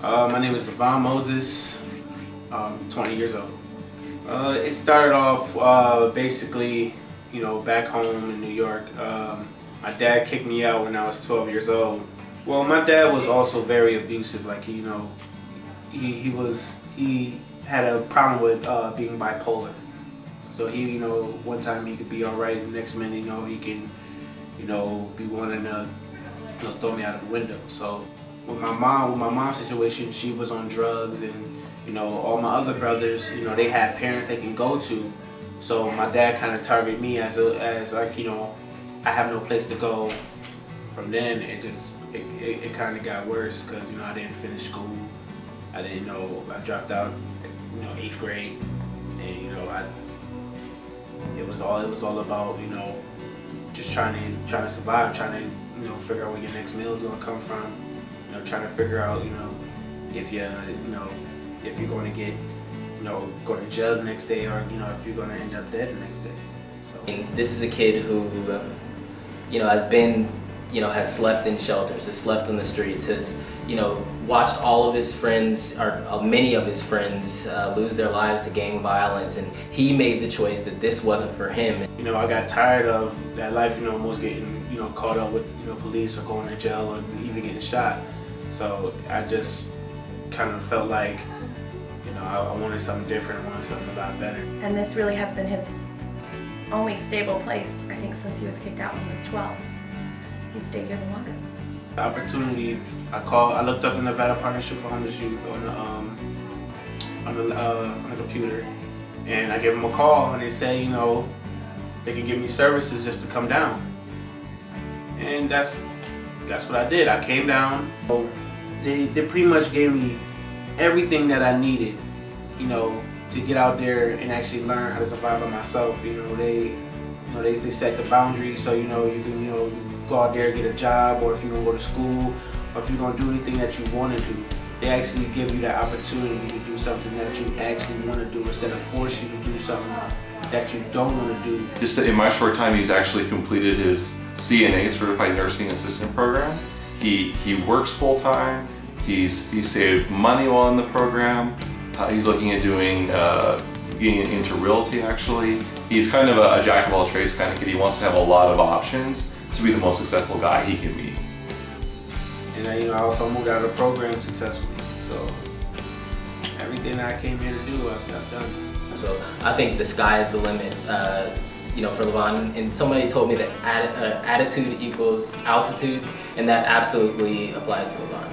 My name is LeVon Moses, 20 years old. It started off basically, back home in New York. My dad kicked me out when I was 12 years old. Well, my dad was also very abusive. Like, he had a problem with being bipolar. So he, one time he could be all right, the next minute, he can, be wanting to, throw me out of the window. So with my mom's situation, she was on drugs, and all my other brothers, they had parents they can go to. So my dad kind of targeted me as like, I have no place to go. From then, it kind of got worse because I didn't finish school. I didn't I dropped out, 8th grade, and it was all about just trying to survive, trying to figure out where your next meal is gonna come from, trying to figure out if you're going to get go to jail the next day, or if you're going to end up dead the next day. So and this is a kid who has been has slept in shelters, has slept on the streets, has watched all of his friends, or many of his friends, lose their lives to gang violence, and he made the choice that this wasn't for him. I got tired of that life, almost getting caught up with police or going to jail or even getting shot. So I just kind of felt like I wanted something different. I wanted something a lot better. And this really has been his only stable place, I think, since he was kicked out when he was 12. He's stayed here the longest. The opportunity, I looked up the Nevada Partnership for Homeless Youth on the computer, and I gave them a call, and they say they can give me services just to come down, and that's what I did. I came down. They pretty much gave me everything that I needed, to get out there and actually learn how to survive by myself. They set the boundaries, so you can go out there and get a job, or if you're gonna go to school, or if you're gonna do anything that you want to do, they actually give you that opportunity to do something that you actually want to do, instead of force you to do something that you don't want to do. Just in my short time, he's actually completed his C.N.A. Certified Nursing Assistant program. He works full time. He's saved money while in the program. He's looking at getting into realty, actually. He's kind of a jack of all trades kind of kid. He wants to have a lot of options to be the most successful guy he can be. And I also moved out of the program successfully. So everything that I came here to do, I've done. So I think the sky is the limit, for LeVon. And somebody told me that attitude equals altitude, and that absolutely applies to LeVon.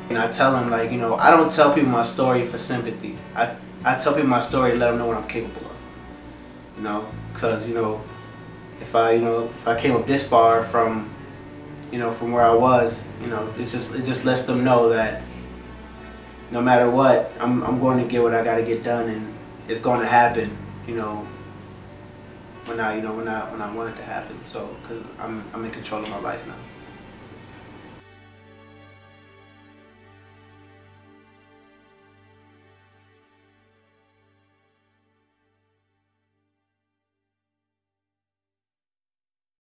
And I tell him, like, I don't tell people my story for sympathy. I tell people my story to let them know what I'm capable of. Because if I came up this far from from where I was, it just lets them know that no matter what, I'm going to get what I got to get done, and it's going to happen. When I want it to happen. So, because I'm in control of my life now.